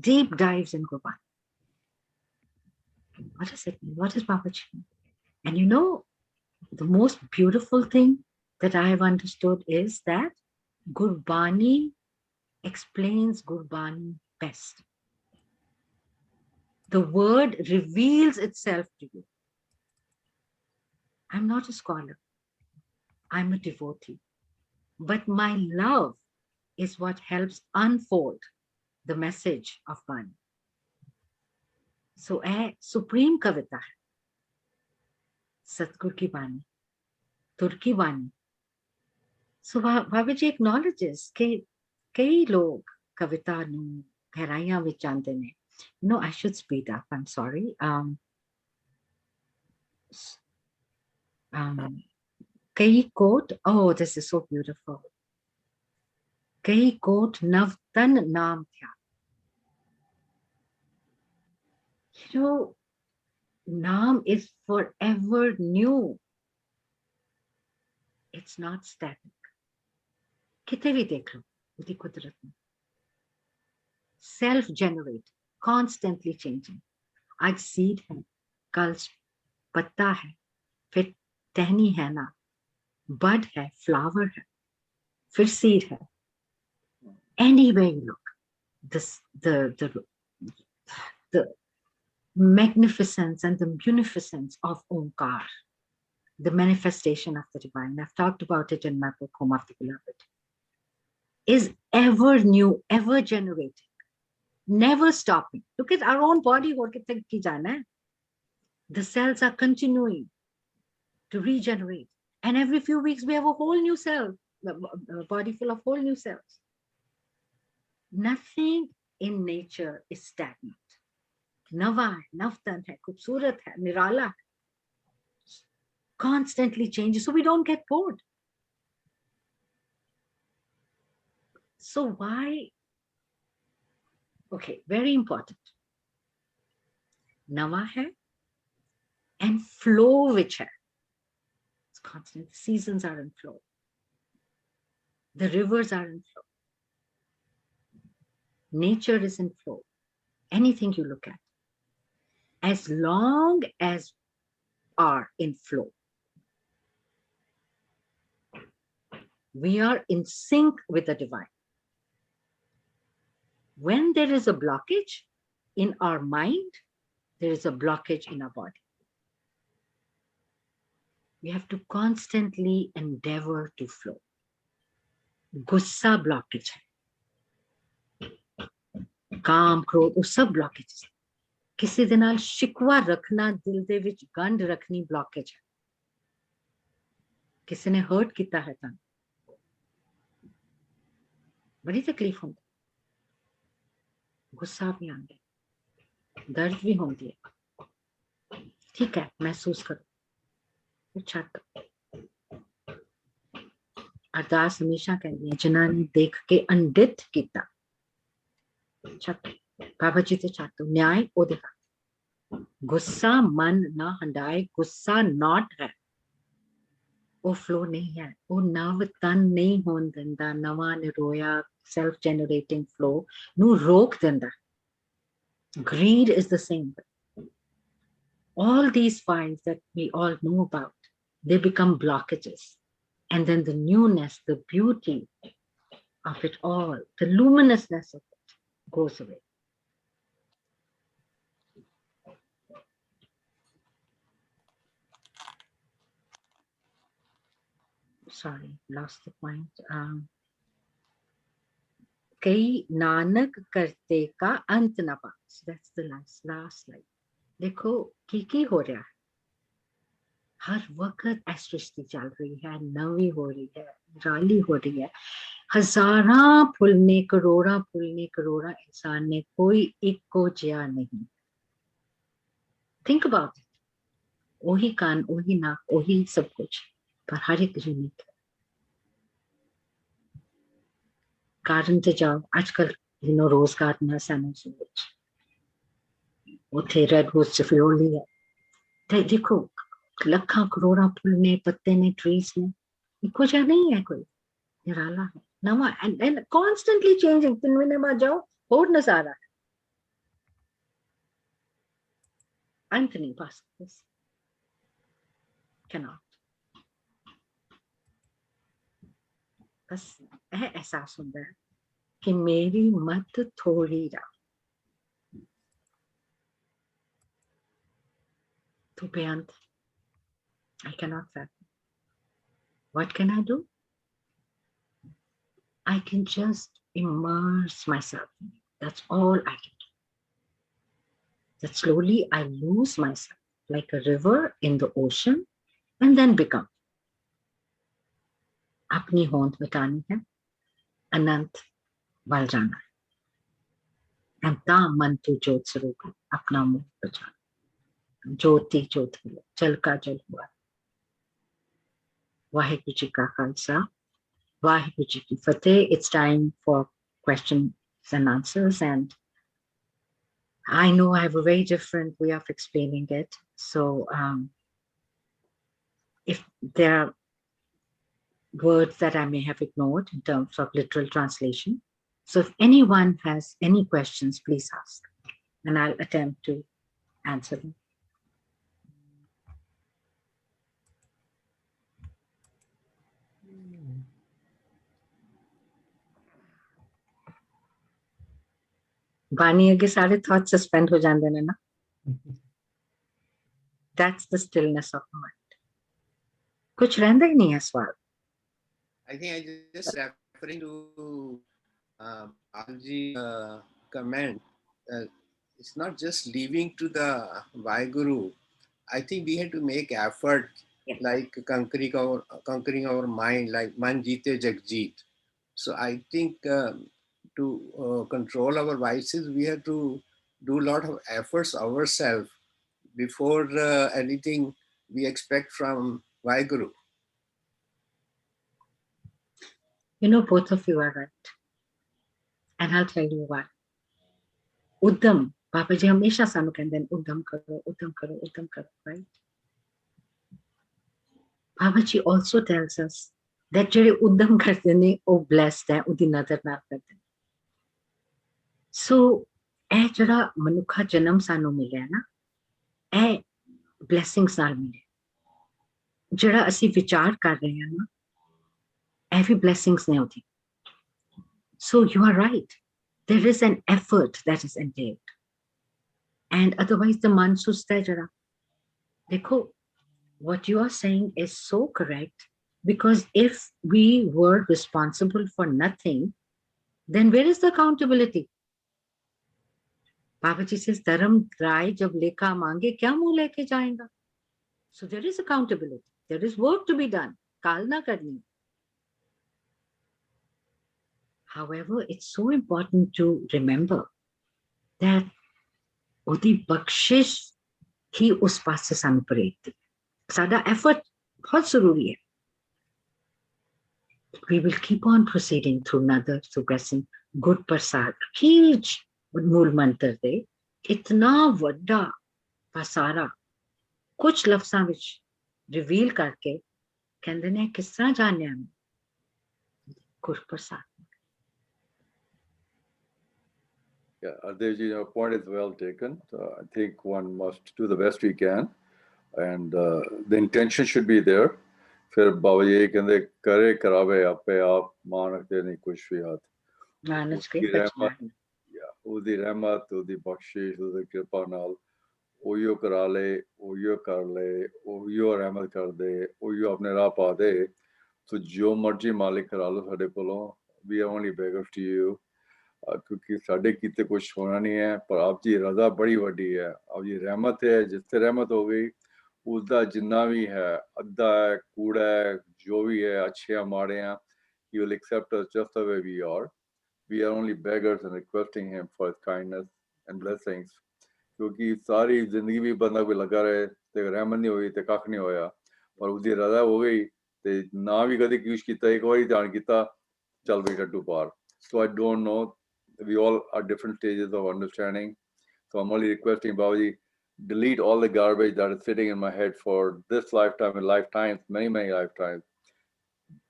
deep dives in Gurbani. What does it mean? What is Babaji mean? And the most beautiful thing that I have understood is that Gurbani explains Gurbani best. The word reveals itself to you. I'm not a scholar. I'm a devotee. But my love is what helps unfold the message of Bani. So a supreme kavita hai. Satgur ki Bani, Turki Bani. So Babaji acknowledges that kei log kavita nu gehraiyaan vich jaante ne. I should speed up. I'm sorry. Kei quote, oh, this is so beautiful. Kei quote, Navtan Naam Thya. Naam is forever new. It's not static. Kite bhi dekh lo, uti kudrat mein. Self-generated, constantly changing. आज seed है, कल पत्ता है, फिर टहनी है ना, bud है, flower है, फिर seed है. Anywhere you look, the magnificence and the munificence of Omkar, the manifestation of the divine, I've talked about it in my book, Home of the Beloved, is ever new, ever generating, never stopping. Look at our own body, the cells are continuing to regenerate. And every few weeks, we have a whole new cell, a body full of whole new cells. Nothing in nature is stagnant. Nava hai, navtan hai, khubsurat hai, nirala hai. Constantly changes, so we don't get bored. So why? Okay, very important. Nava hai and flow which hai. It's constant. The seasons are in flow. The rivers are in flow. Nature is in flow. Anything you look at. As long as are in flow, we are in sync with the divine. When there is a blockage in our mind, there is a blockage in our body. We have to constantly endeavor to flow. Gussa blockage hai. Kaam, krodh, wo sab blockage hai. Kisi de naal shikwa rakhna, dil de vich gand rakhni blockage hai. Kisi ne hurt kita hai tan. बड़ी तकलीफ होती, गुस्सा भी आंदा, दर्द भी होती है, ठीक है महसूस करो, छੱਡ। अरदास हमेशा कहती है जिन्हों ने देख के अंडित किया, छੱਡ बाबा जी ते छੱਡ दो, न्याय ओदे हाथ। गुस्सा मन ना हंडाए, गुस्सा नॉट है, वो फ्लो नहीं है, वो नव तन नहीं होन दिंदा, नवा निरोया सेल्फ जनरेटिंग फ्लो नू रोक दिंदा। Greed is the same. All these fires that we all know about, they become blockages. And then the newness, the beauty of it all, the luminousness of it goes away. Sorry, lost the point. कई नानक करते का अंत न पा. So that's the last slide. देखो की हो रहा है, हर वक्त एस्ट्रिस्टी चल रही है, नवी हो रही है, राली हो रही है, हजारा फुलने करोड़ा इंसान ने, कोई एक को जिया नहीं. Think about it. वही कान, वही नाक, वही सब कुछ, पर हर एक यूनिक है. गार्डन से जाओ आजकल, रोज गार्डन है सैनो उथे रेड रोज फ्लोरली है. देखो लखा करोड़ा फुल ने, पत्ते ने, ट्रीज ने, इको जा नहीं है कोई, निराला है, नवा एंड कॉन्स्टेंटली चेंजिंग. 3 महीने बाद जाओ और नजारा है, अंत नहीं पा सकते. कैनॉट. बस एहसास होता है कि मेरी मत थोड़ी रहा तो बेअंत. I cannot fathom. What can I do? I can just immerse myself in it. That's all I can do. That slowly I lose myself like a river in the ocean and then become. अपनी होंद मिटानी है, अनंत बल जाना है. And ता मन तू जोत स्वरूप अपना मुंह बचाना. ज्योति ज्योत हुआ, जल का जल हुआ. वाहिगुरु जी का खालसा, वाहिगुरु जी की फतेह. It's time for questions and answers, and I know I have a very different way of explaining it. So if there are words that I may have ignored in terms of literal translation, so if anyone has any questions, please ask, and I'll attempt to answer them. बानी अगे सारे thoughts suspend हो जाते हैं ना. That's the stillness of mind. कुछ रहता ही नहीं है सवाल. I think I just referring to Alji comment. It's not just leaving to the Vaheguru. I think we had to make effort, like conquering our mind, like Man Jeete Jagjeet. So I think to control our vices, we have to do a lot of efforts ourselves before anything we expect from Vaheguru. Both of you are right. And I'll tell you why. Uddam, Papa ji hamesha sanu kehndे ne uddam karo, right? Papa ji also tells us that jehde uddam karte ne oh blessed hai, udi nazar na karte. So eh jehda manukha janam sanu milya na, eh blessings naal milya. Jehda assi vichar kar rahe hain na, every blessings ne hoti. So you are right. There is an effort that is entailed. And otherwise the man sust hai jara. Dekho, what you are saying is so correct, because if we were responsible for nothing, then where is the accountability? Babaji says, Dharam Rai jab lekha mange, kya muh leke jayega? So there is accountability. There is work to be done. Kal na karni. However, it's so important to remember that ਉਹਦੀ ਬਖਸ਼ਿਸ਼ ਹੀ ਉਸ ਪਾਸੇ ਸਾਨੂੰ ਪ੍ਰੇਰਦੀ ਸਾਡਾ effort ਬਹੁਤ ਜ਼ਰੂਰੀ ਹੈ we will keep on proceeding through another progressing good prasad ਅਖੀਰ ਮੂਲ ਮੰਤਰ ਦੇ ਇਤਨਾ ਵੱਡਾ ਪਸਾਰਾ ਕੁਝ ਲਫ਼ਜ਼ਾਂ ਵਿੱਚ ਰਿਵੀਲ ਕਰਕੇ ਕਹਿੰਦੇ ਨੇ ਕਿਸ ਤਰ੍ਹਾਂ ਜਾਣਿਆ ਗੁਰ ਪ੍ਰਸਾਦ Yeah, Ardevji, your point is well taken. I think one must do the best we can, and the intention should be there. फिर बाबा जी कहते करे करावे आपे आप मान रखते नहीं कुछ भी हाथ ਮਾਨਸ ਕੇ ਉਹਦੀ ਰਹਿਮਤ ਉਹਦੀ ਬਖਸ਼ਿਸ਼ ਉਹਦੀ ਕਿਰਪਾ ਨਾਲ ਉਹੀਓ ਕਰਾ ਲੇ ਉਹੀਓ ਕਰ ਲੇ ਉਹੀਓ ਰਹਿਮਤ ਕਰ ਦੇ ਉਹੀਓ ਆਪਣੇ ਰਾਹ ਪਾ ਦੇ ਸੋ ਜੋ ਮਰਜ਼ੀ ਮਾਲਿਕ ਕਰਾ ਲਓ ਸਾਡੇ ਕੋਲੋਂ we are only beggars to you क्योंकि साढ़े किते कुछ होना नहीं है पर आपकी रजा बड़ी वड्डी है आपकी रहमत है जिससे रहमत हो गई उसका जिन्ना भी है अद्धा है कूड़ा है जो भी है अच्छे हैं माड़े हैं he will accept us just the way we are only beggars and requesting him for his kindness and blessings क्योंकि सारी जिंदगी भी बंदा कोई लगा रहे ते रहमत नहीं हुई ते कख नहीं होया पर उसकी रजा हो गई ते ना भी कभी कुछ किया एक बार ध्यान किया चल भाई टट्टू पार so I don't know we all are different stages of understanding. So I'm only requesting Babaji, delete all the garbage that is sitting in my head for this lifetime and lifetimes, many, many lifetimes.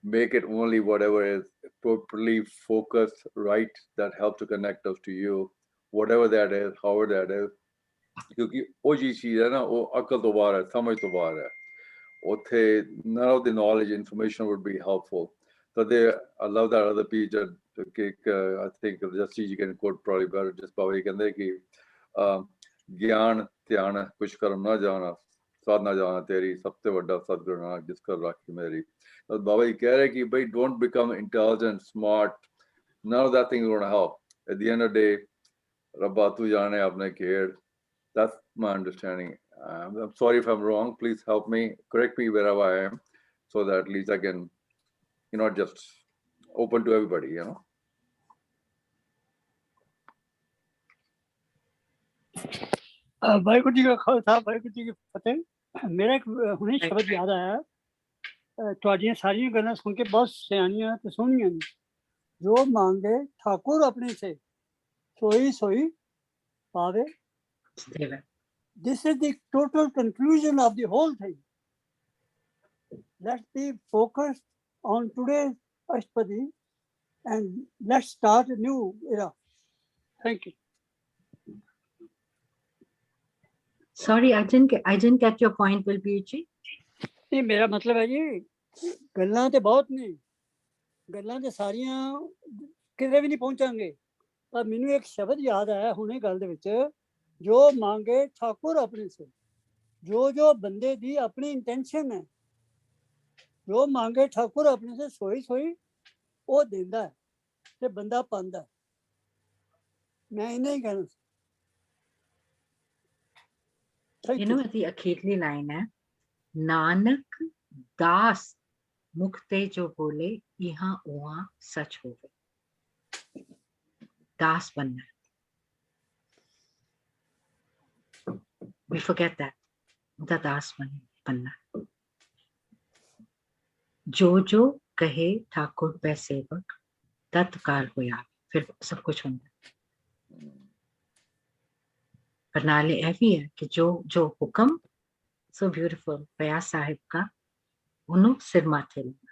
Make it only whatever is appropriately focused, right, that helps to connect us to you, whatever that is, however that is. क्योंकि वो चीज़ है ना वो अकल तो बाहर है समझ तो बाहर है उथे none of the knowledge information would be helpful. So I love that other piece that I think just you can quote probably better just Babaji कहते कि ज्ञान ध्यान कुछ कर्म ना जाना साध ना जाना तेरी सबसे बड़ा सदगुरु नानक जिसका राखी मेरी तो बाबाजी कह रहे कि भाई don't become intelligent smart none of that thing is going to help at the end of the day रब्बा तू जाने अपने खेड़ that's my understanding. I'm sorry if I'm wrong. Please help me, correct me wherever I am, so that at least I can, not just open to everybody, Waheguru ji ਕਾ ਖਾਲਸਾ ਵਾਹਿਗੁਰੂ ਜੀ ਕੀ ਫਤਿਹ ਮੇਰਾ ਇੱਕ ਹੁਣੇ ਸ਼ਬਦ ਯਾਦ ਆਇਆ ਤੁਹਾਡੀਆਂ ਸਾਰੀਆਂ ਗੱਲਾਂ ਸੁਣ ਕੇ ਬਹੁਤ ਸਿਆਣੀਆਂ ਤੇ ਸੋਹਣੀਆਂ ਨੇ ਜੋ ਮੰਗੇ ਠਾਕੁਰ ਆਪਣੇ ਸੇ ਸੋਈ ਸੋਈ ਪਾਵੇ This is the total conclusion of the whole thing. Let's be focused on today's Ashtapadi and let's start a new era. Thank you. Sorry, I didn't get your point, Balbir-ji. नहीं मेरा मतलब है जी गल्लां ते बहुत ने गल्लां ते सारियां किते भी नहीं पहुंचांगे पर मैनू एक शब्द याद आया हुणे गल दे विच जो मांगे ठाकुर अपने से जो बंदे दी अपनी इंटेंशन है जो मांगे ठाकुर अपने से सोई सोई वो देंदा है ते बंदा पांदा मैं इन्हें ही कहना the अखीरली लाइन है नानक दास मुक्ते जो बोले यहाँ वहाँ सच हो गए दास बनना we forget that दास बनना जो कहे ठाकुर पै सेवक तत्काल हो यार फिर सब कुछ होता पर नाले यह भी है कि जो हुक्म सो ब्यूटीफुल पया साहिब का उन्हों सिर माथे लेना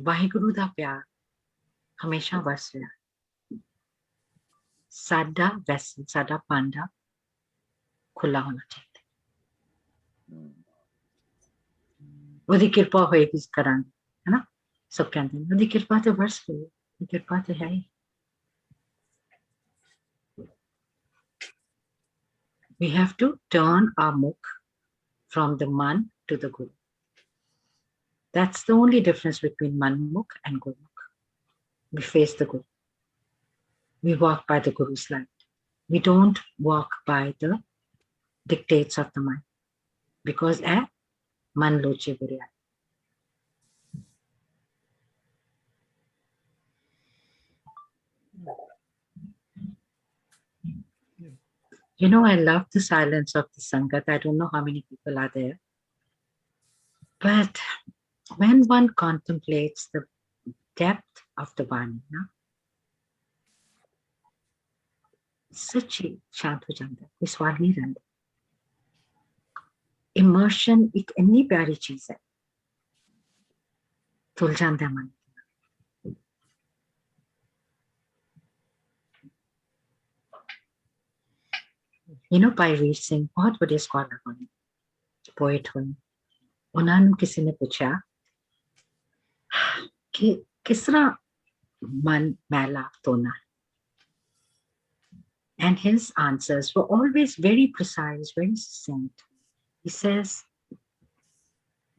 वाहिगुरु दा प्यार हमेशा वस रहा साडा वैसल साडा पांडा खुला होना चाहिए ਉਹਦੀ ਕਿਰਪਾ ਹੋਏਗੀ ਕਰਾਂਗੇ है ना सब कहते हैं ਉਹਦੀ ਕਿਰਪਾ ਤੇ ਵਰਸ ਗਈ ਕਿਰਪਾ ਤੇ ਹੈ ਹੀ we have to turn our mukh from the man to the guru that's the only difference between manmukh and gurumukh we face the guru we walk by the guru's light we don't walk by the dictates of the mind because Man loche buriya. You know, I love the silence of the Sangat. I don't know how many people are there. But when one contemplates the depth of the Vani, na, सच्ची शांत हो जाता है, कोई सवाल नहीं रहता. Immersion एक इतनी प्यारी चीज है, तुल जाता है मन. You know, Pyreet Singh बहुत बड़े स्कॉलर हुए, पोएट हुए. उन्होंने किसी ने पूछा कि किस तरह मन मैला धोना है. And his answers were always very precise, very succinct. He says,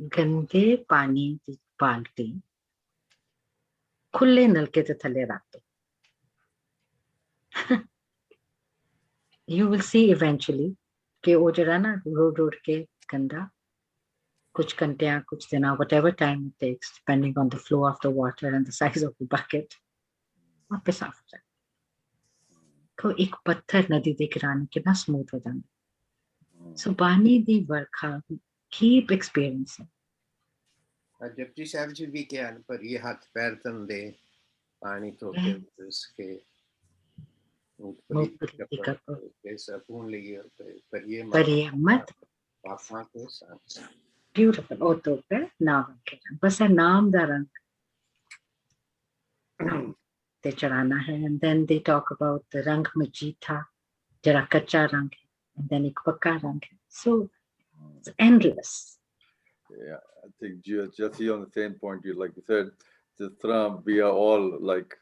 गंदे पानी की बाल्टी खुले नलके के थले रख दो. You will see eventually कि वो जरा ना रोड के गंदा कुछ घंटियां कुछ दिना, whatever time it takes, depending on the flow of the water and the size of the bucket, वापस साफ हो जाए. तो एक पत्थर नदी दे गिराने के ना स्मूथ हो जाए. So पानी दी वर्खा, keep experiencing. डिप्टी साहब जी भी क्या पर ये हाथ पैर धोंदे पानी धो के उसके साबुन लिए पर ये मत पापा के साथ. Beautiful. ओ तो पे नाम के बस है नाम दा रंग ते चढ़ाना है. And then they talk about the रंग में जीठा जरा कच्चा रंग है, and then एक पक्का रंग है. So it's endless. Yeah, I think just on the same point, you like you said, just we are all like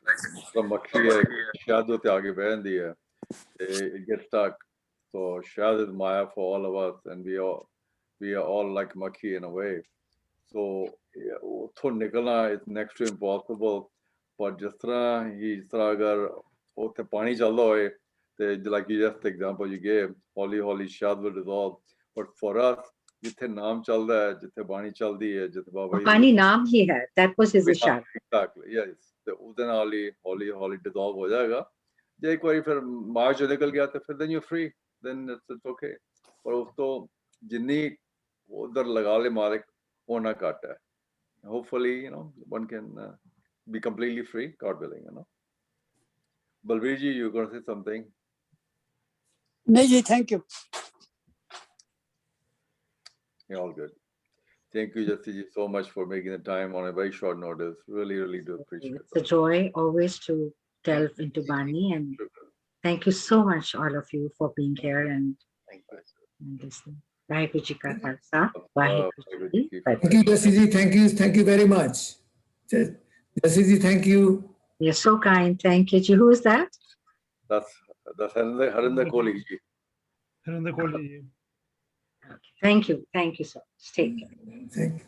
from Makhiya, Shadu te aage behendi hai. It gets stuck. So Shad is Maya for all of us, and we are all like Makhi in a way. So to nikalna is next to impossible. But just he agar utte pani chalda hoye, like you just the example you gave, holy Shad will dissolve. But for us, जिथे नाम चलता है, जिथे बाणी चलती है, जिथे बाबा जी पानी नाम ही है. That was his इशारा. Exactly, yes. तो उस दिन हौली dissolve हो जाएगा. जे एक बारी फिर मार्च जो निकल गया तो फिर then you're free, then it's okay. पर उस तो जिन्नी उधर लगा ले मालिक होना घट है. Hopefully, one can be completely free, God willing, Balbir ji, you're going to say something? नहीं जी, thank you. Yeah, all good. Thank you, Jassi ji, so much for making the time on a very short notice. Really, really do appreciate it. It's a joy always to delve into Bani, and thank you so much, all of you, for being here and listening. Vaheguru Ji ka Khalsa, Vaheguru Ji ki Thank you, Jassi ji. Thank you very much. Jassi ji, thank you. You're so kind. Thank you, Ji. Who is that? That's Harinder Kohli ji. Harinder Kohli ji. Okay. Thank you. Thank you so much. Take care. Thank you.